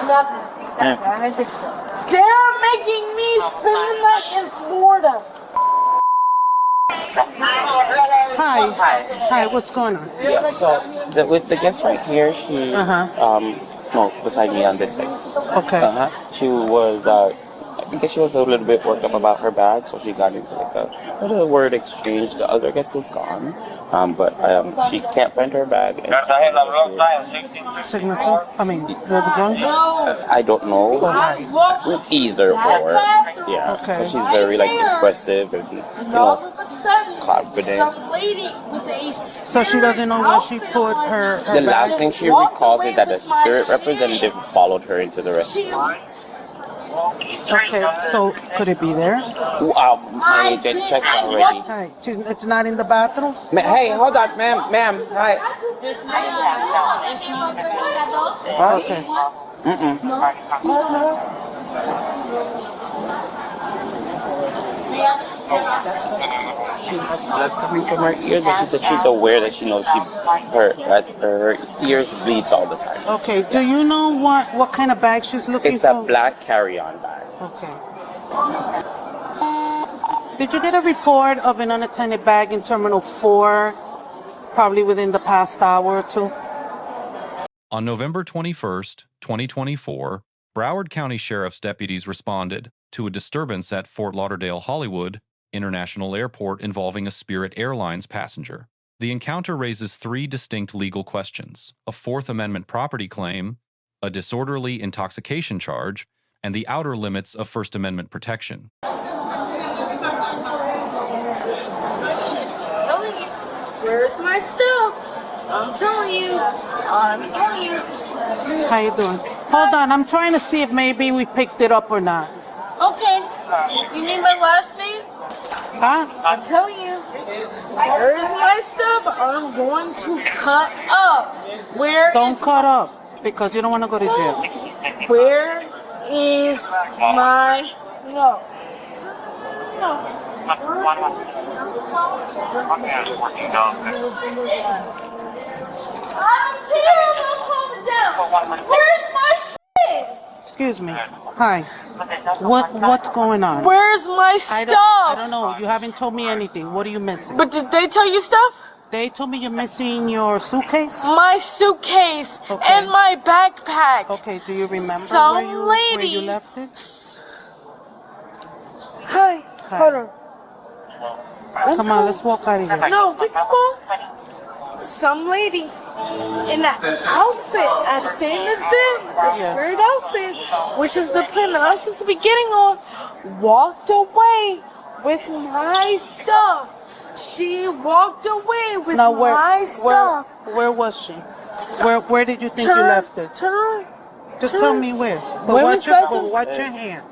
Nothing. Exactly. I didn't think so. They're making me spend the night in Florida. Hi. Hi, what's going on? Yeah, so with the guest right here, she, no, beside me on this side. Okay. She was, I guess she was a little bit worked up about her bag, so she got into like a little word exchange. The other guest is gone, but she can't find her bag. And Signature? I mean, the drunk? I don't know. Either or. Yeah. Okay. But she's very like expressive and confident. Some lady with a So she doesn't know where she put her The bag? last thing she recalls is that a Spirit representative followed her into the restaurant. Okay, so could it be there? My agent checked already. Hi, it's not in the bathroom? Hey, hold on, ma'am. Hi. Okay. She has blood coming from her ear, but she said she's aware that she knows her ears bleeds all the time. Okay, do you know what kind of bag she's looking It's for? a black carry-on bag. Okay. Did you get a report of an unattended bag in Terminal 4, probably within the past hour or two? On November 21st, 2024, Broward County Sheriff's deputies responded to a disturbance at Fort Lauderdale-Hollywood International Airport involving a Spirit Airlines passenger. The encounter raises three distinct legal questions: a Fourth Amendment property claim, a disorderly intoxication charge, and the outer limits of First Amendment protection. Where's my stuff? I'm telling you. How you doing? Hold on, I'm trying to see if maybe we picked it up or not. Okay. You need my last name? Huh? I'm telling you. Where's my stuff? I'm going to cut up. Don't cut up, because you don't want to go to jail. Where is my... No. I don't care about calming down. Where's my shit? Excuse me. Hi. What's going on? Where's my stuff? I don't know. You haven't told me anything. What are you missing? But did they tell you stuff? They told me you're missing your suitcase? My suitcase and my backpack. Okay, do you remember Some where you left it? Hi. Hold on. Come on, let's walk out of here. No, we can go. Some lady in that outfit as same as them, the Spirit outfit, which is the plane that I'm supposed to be getting on, walked away with my stuff. She walked away with my stuff. Where was she? Where did you think you left it? Turn around. Just tell me where. But watch your hand.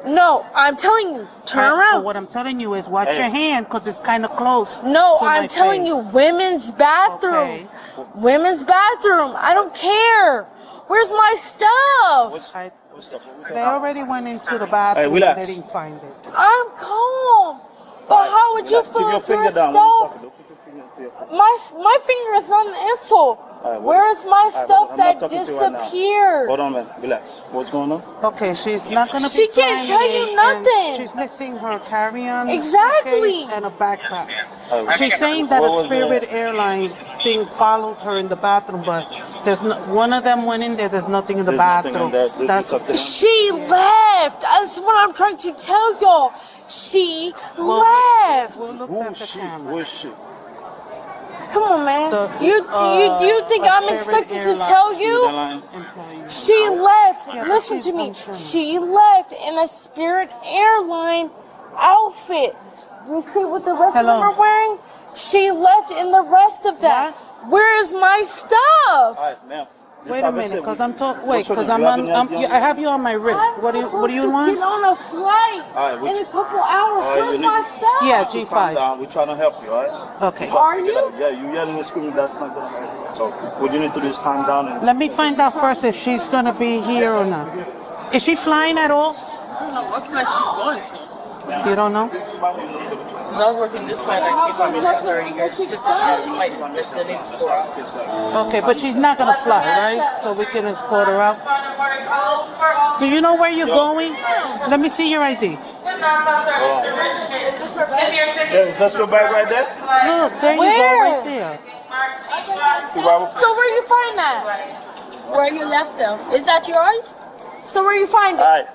No, I'm telling you, turn around. But what I'm telling you is watch your hand, because it's kind of close. No, I'm telling you, women's bathroom. Okay. Women's bathroom. I don't care. Where's my stuff? They already went into the bathroom and they didn't find it. I'm calm. But how would you feel if your stuff? My finger is not an insult. Where is my stuff that disappeared? Hold on, man. Relax. What's going on? Okay, she's not going to be She can't tell you nothing. She's missing her carry-on Exactly. suitcase and a backpack. She's saying that a Spirit Airlines thing followed her in the bathroom, but there's one of them went in there. There's nothing in the bathroom. She left. That's what I'm trying to tell y'all. She left. We'll look at the camera. Who is she? Come on, man. You think I'm expected to tell you? She left. Listen to me. She left in a Spirit Airline outfit. You see what the rest of them are wearing? She left in the rest of that. Where is my stuff? All right, ma'am. Wait a minute, because I have you on my wrist. What do you want? Get on a flight in a couple hours. Where's my stuff? Yeah, G5. We're trying to help you, all right? Okay. Are you? Yeah, you yelling and screaming. That's not going to help. So what you need to do is calm down. And Let me find out first if she's going to be here or not. Is she flying at all? I don't know what flight she's going to. You don't know? Because I was working this way, like, before she was already here. She just said she had a flight just the day before. Okay, but she's not gonna fly, right? So we can escort her out. Do you know where you're going? Let me see your ID. Hey, is that your bag right there? Look, there you go, right there. So where you find that? Where you left them. Is that yours? So where you find it? Alright.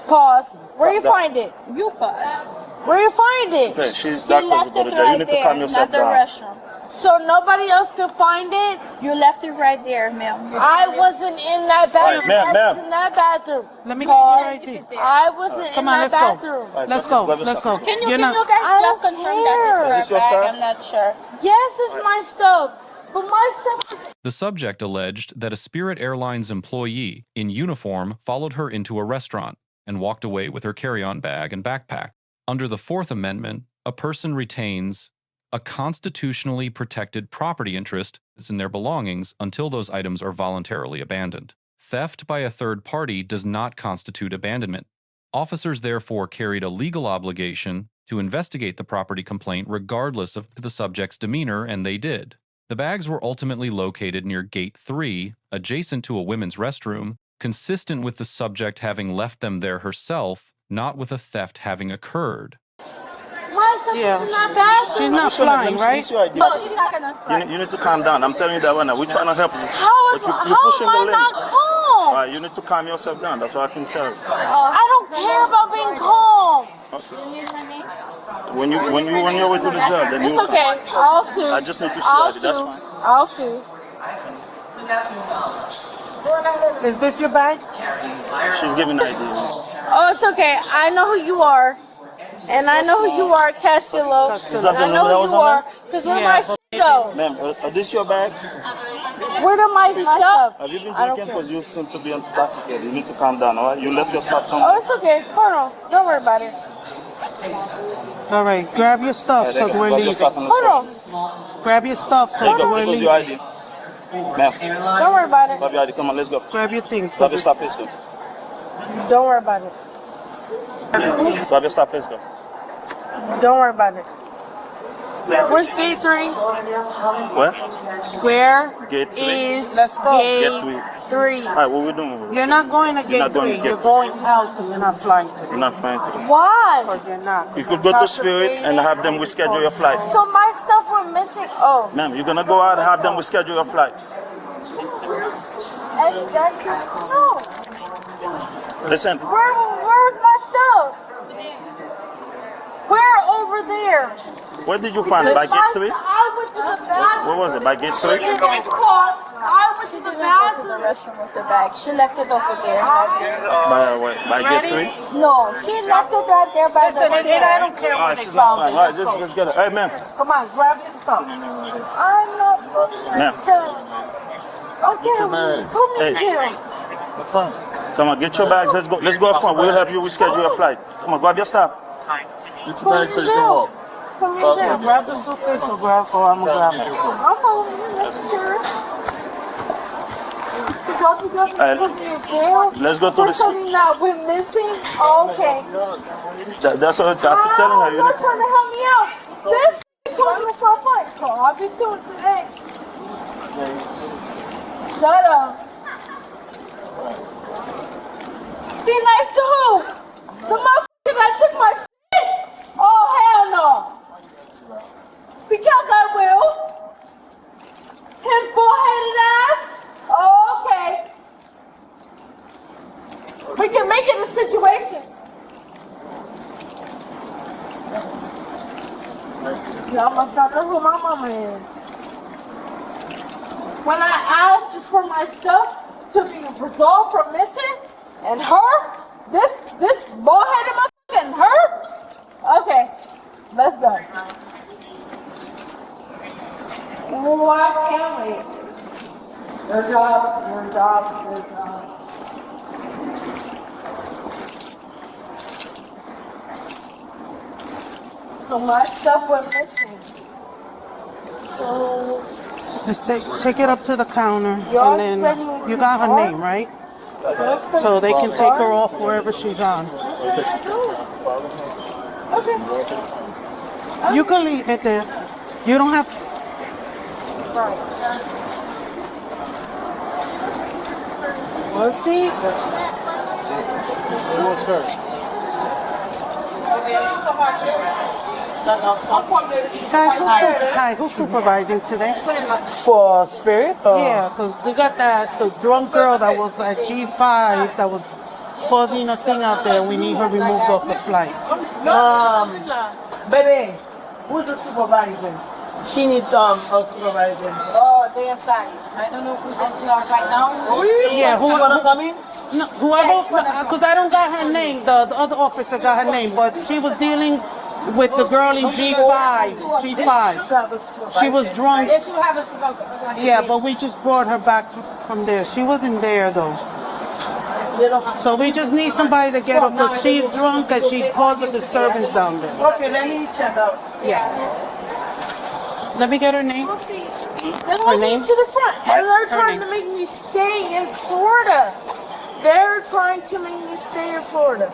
Pause. Where you find it? You pass. Where you find it? Okay, she's You that close left to it the right You need to there, calm yourself not the down. restaurant. So nobody else could find it? You left it right there, ma'am. I wasn't in that bathroom. Ma'am, I ma'am. was in that bathroom. Let me get your ID. I wasn't in Come on, that let's go. bathroom. Let's go. Let's go. Can you You're guys not- I just don't confirm care. that Is this it's your her bag? stuff? I'm not sure. Yes, it's my stuff. But my stuff is... The subject alleged that a Spirit Airlines employee in uniform followed her into a restaurant and walked away with her carry-on bag and backpack. Under the Fourth Amendment, a person retains a constitutionally protected property interest in their belongings until those items are voluntarily abandoned. Theft by a third party does not constitute abandonment. Officers therefore carried a legal obligation to investigate the property complaint regardless of the subject's demeanor, and they did. The bags were ultimately located near Gate 3, adjacent to a women's restroom, consistent with the subject having left them there herself, not with a theft having occurred. My stuff is in that bathroom. She's not flying, right? No, she's not gonna fly. You need to calm down. I'm telling you that right now. We're trying to help you. How is But how you're pushing am the I limit. not calm? Alright, you need to calm yourself down. That's what I can tell you. I don't care about being calm. When you're with the jail, then It's you. okay. I'll sue. I just need to see I'll ID. That's sue. fine. I'll sue. Is this your bag? She's giving ID. Oh, it's okay. I know who you are. And I know who you are, Castillo. Is that And the I number know that who was you on are. Because where my shit go? Ma'am, is this your bag? Where did my stuff? Have you been I don't drinking? care. Because you seem to be intoxicated. You need to calm down, alright? You left your stuff somewhere. Oh, it's okay. Hold on. Don't worry about it. All right, grab your stuff because we're Grab your leaving. stuff and let's Hold go. on. Grab your stuff There you because go. we're Here goes your leaving. ID. Ma'am, Don't worry about it. grab your ID. Come on, let's go. Grab your things. Grab your stuff, let's go. Don't worry about it. Grab your stuff, let's go. Don't worry about it. Where's gate 3? Where? Where Gate 3. is Let's go. gate Gate 3? Alright, what we doing? You're not going to You're gate not going 3. to You're gate going out because you're not flying today. You're not fine today. Why? Because you're not. You could go to Spirit and have them reschedule your flight. So my stuff were missing. Oh. Ma'am, you're gonna go out and have them reschedule your flight. Eddie Jackson? No. Listen, Where's my stuff? Where over there? where did you find it? By gate 3? I went to the bathroom. Where was it? By gate 3? I went to the bathroom. Restroom with the bag. She left it over there. By gate 3? No, she left it right there by Listen, the and I don't care where Alright, they she's not found fine. it. Alright, let's get it. Hey, ma'am. Come on, grab your stuff. I'm not looking Ma'am. this time. Okay, put me in Hey. jail. Come on, get your bags. Let's go. Let's go up front. We'll help you reschedule your flight. Come on, grab your stuff. Put me in jail. Put me in jail. Grab the suitcase or I'm going to grab it. I'm following you, necessary. Don't you got Alright. to put me in jail? Let's go to For the. something that we're missing? Okay. That's what I'm telling her. You You're need. trying to help me out. This told me so much, so I'll be suing today. Shut up. Be nice to who? The motherfucker that took my shit? Oh, hell no. Because I will. His bullheaded ass? Oh, okay. We can make it a situation. Y'all must not know who my mama is. When I asked just for my stuff to be resolved from missing, and her, this bullheaded motherfucker and her, okay, let's go. Oh, I can't wait. Your job, your job, your job. So my stuff was missing. So Just take it up to the counter Y'all and said you then was you got her in name, right? So they can take her off wherever she's on. okay. You can leave it there. You don't have to. Let's see. What's her? Guys, who's supervising today? For Spirit? Yeah, because we got the drunk girl that was at G5 that was causing a thing out there. We need her removed off the flight. Baby, who's the supervisor? She needs a supervisor. Oh, they inside. I don't know who's in charge right now. Yeah, Who wanna come in? No, whoever, because I don't got her name. The other officer got her name, but she was dealing with the girl in G5. She was drunk. Yes, you have a supervisor. Yeah, but we just brought her back from there. She wasn't there though. So we just need somebody to get her because she's drunk and she caused a disturbance down there. Okay, let me check out. Yeah. Let me get her name. They're looking to the front, and they're trying to make me stay in Florida. They're trying to make me stay in Florida.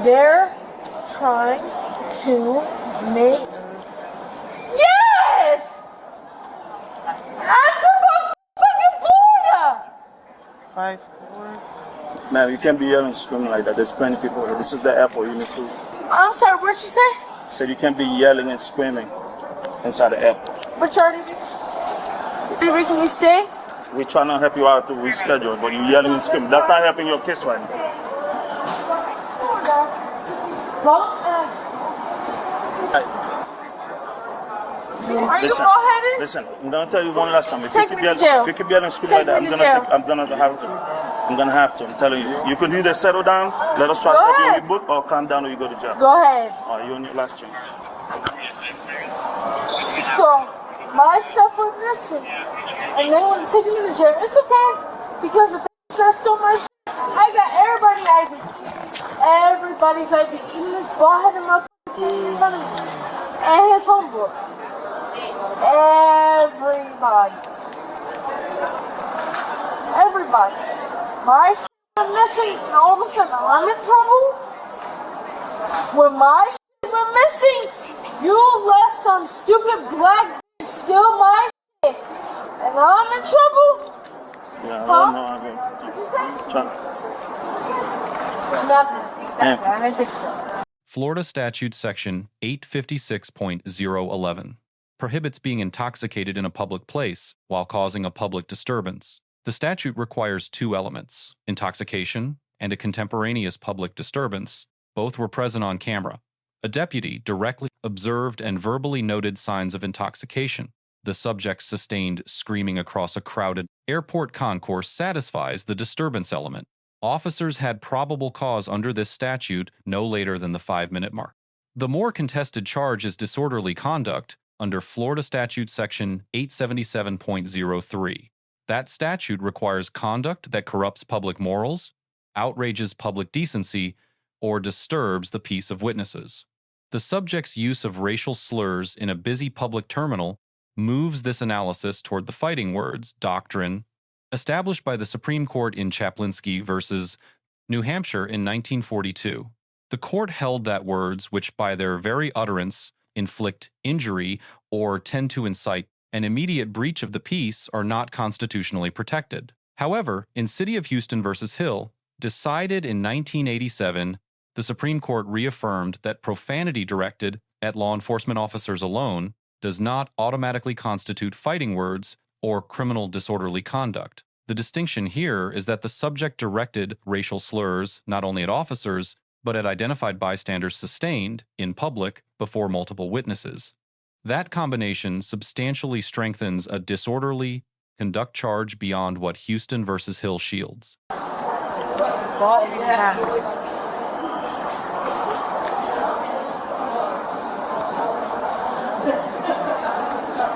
They're trying to make. Yes! I'm from fucking Florida! 5'4". Man, you can't be yelling and screaming like that. There's plenty of people here. This is the airport. You need to. I'm sorry, what'd you say? I said you can't be yelling and screaming inside the airport. What you already did? Making me stay? We're trying to help you out to reschedule, but you're yelling and screaming. That's not helping your case right now. Are you bald-headed? Listen, I'm gonna tell you one last time. If Take you me keep to jail. yelling, if you keep yelling and screaming like that, Take me to jail. I'm gonna have to. I'm telling you. You can either settle down, let us try to Go help ahead. you rebook, or calm down or you go to jail. Go ahead. Alright, you're on your last chance. So, my stuff was missing. And they want to take me to jail. It's okay. Because the person that stole my shit, I got everybody's ID. Everybody's ID. Even this bald-headed motherfucker sitting in front of me. And his homeboy. Everybody. Everybody. My shit went missing, and all of a sudden I'm in trouble. When my shit went missing, you let some stupid black bitch steal my shit, and I'm in trouble. Yeah, Huh? I mean, What'd you say? try. Nothing. Exactly. I didn't think so. Florida Statute Section 856.011 prohibits being intoxicated in a public place while causing a public disturbance. The statute requires two elements, intoxication and a contemporaneous public disturbance. Both were present on camera. A deputy directly observed and verbally noted signs of intoxication. The subject sustained screaming across a crowded airport concourse satisfies the disturbance element. Officers had probable cause under this statute no later than the 5-minute mark. The more contested charge is disorderly conduct under Florida Statute Section 877.03. That statute requires conduct that corrupts public morals, outrages public decency, or disturbs the peace of witnesses. The subject's use of racial slurs in a busy public terminal moves this analysis toward the fighting words, Doctrine, established by the Supreme Court in Chaplinsky versus New Hampshire in 1942. The court held that words which by their very utterance inflict injury or tend to incite an immediate breach of the peace are not constitutionally protected. However, in City of Houston versus Hill, decided in 1987, the Supreme Court reaffirmed that profanity directed at law enforcement officers alone does not automatically constitute fighting words or criminal disorderly conduct. The distinction here is that the subject directed racial slurs not only at officers, but at identified bystanders sustained in public before multiple witnesses. That combination substantially strengthens a disorderly conduct charge beyond what Houston versus Hill shields.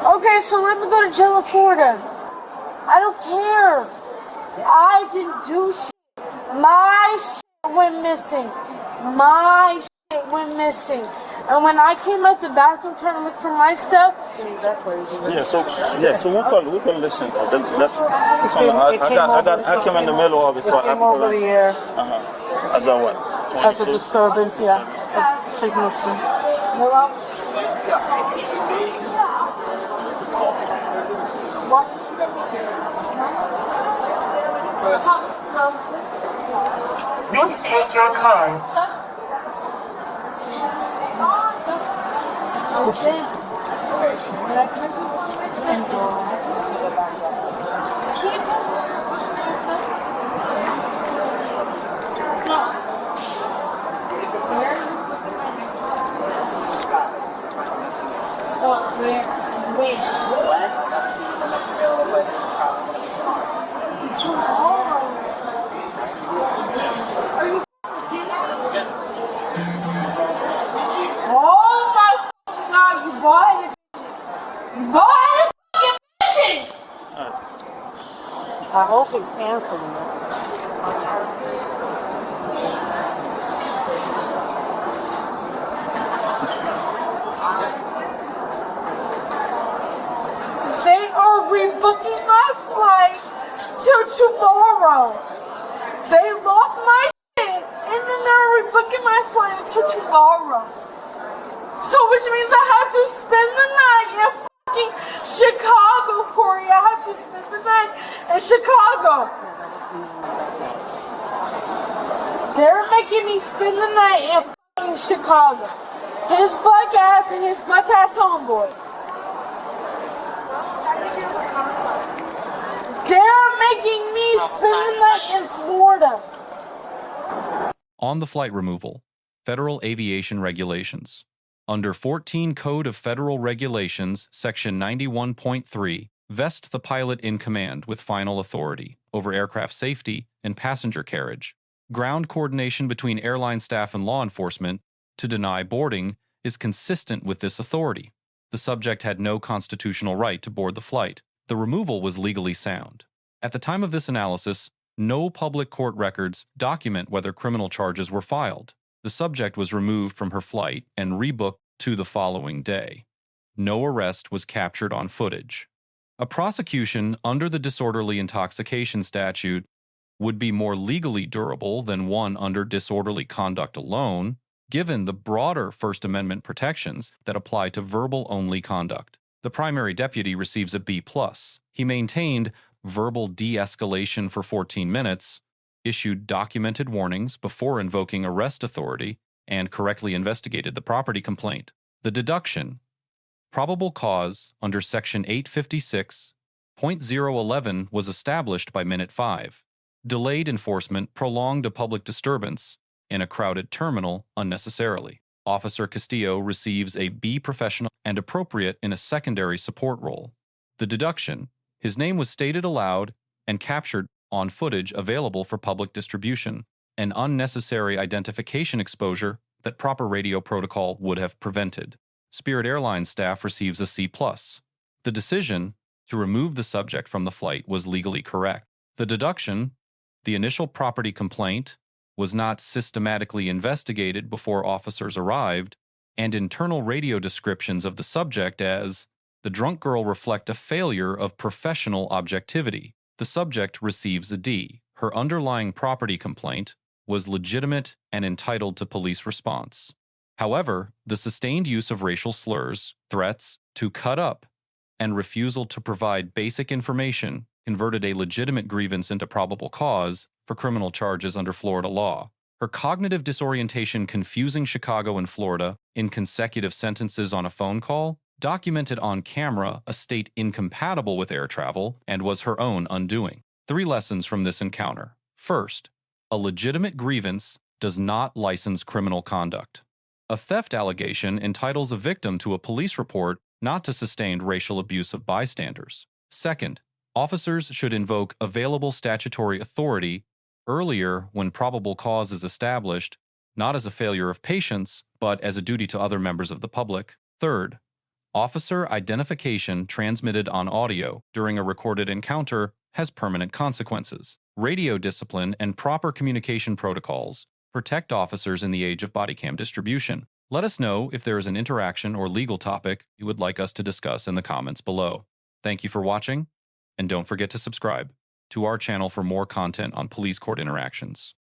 Okay, so let me go to jail in Florida. I don't care. I didn't do shit. My shit went missing. My shit went missing. And when I came out the bathroom trying to look for my stuff, So we can listen. I came in the middle of it, so I Came over the air As a what? as a disturbance, yeah. A signal to. Please take your card. Oh my God, you bought it. You bought it, fucking bitches! I hope he's canceling it. They are rebooking my flight till tomorrow. They lost my shit, and then they're rebooking my flight until tomorrow. So which means I have to spend the night in fucking Chicago, Corey. I have to spend the night in Chicago. They're making me spend the night in fucking Chicago. His black ass and his black ass homeboy. They're making me spend the night in Florida. On the flight removal, Federal Aviation Regulations. Under 14 Code of Federal Regulations, Section 91.3, vest the pilot in command with final authority over aircraft safety and passenger carriage. Ground coordination between airline staff and law enforcement to deny boarding is consistent with this authority. The subject had no constitutional right to board the flight. The removal was legally sound. At the time of this analysis, no public court records document whether criminal charges were filed. The subject was removed from her flight and rebooked to the following day. No arrest was captured on footage. A prosecution under the disorderly intoxication statute would be more legally durable than one under disorderly conduct alone, given the broader First Amendment protections that apply to verbal-only conduct. The primary deputy receives a B+. He maintained verbal de-escalation for 14 minutes, issued documented warnings before invoking arrest authority, and correctly investigated the property complaint. The deduction. Probable cause under Section 856.011 was established by Minute 5. Delayed enforcement prolonged a public disturbance in a crowded terminal unnecessarily. Officer Castillo receives a B professional and appropriate in a secondary support role. The deduction. His name was stated aloud and captured on footage available for public distribution, an unnecessary identification exposure that proper radio protocol would have prevented. Spirit Airlines staff receives a C+. The decision to remove the subject from the flight was legally correct. The deduction, the initial property complaint, was not systematically investigated before officers arrived, and internal radio descriptions of the subject as the drunk girl reflect a failure of professional objectivity. The subject receives a D. Her underlying property complaint was legitimate and entitled to police response. However, the sustained use of racial slurs, threats to cut up, and refusal to provide basic information converted a legitimate grievance into probable cause for criminal charges under Florida law. Her cognitive disorientation confusing Chicago and Florida in consecutive sentences on a phone call documented on camera a state incompatible with air travel and was her own undoing. 3 lessons from this encounter. First, a legitimate grievance does not license criminal conduct. A theft allegation entitles a victim to a police report, not to sustained racial abuse of bystanders. Second, officers should invoke available statutory authority earlier when probable cause is established, not as a failure of patience, but as a duty to other members of the public. Third, officer identification transmitted on audio during a recorded encounter has permanent consequences. Radio discipline and proper communication protocols protect officers in the age of bodycam distribution. Let us know if there is an interaction or legal topic you would like us to discuss in the comments below. Thank you for watching, and don't forget to subscribe to our channel for more content on police court interactions.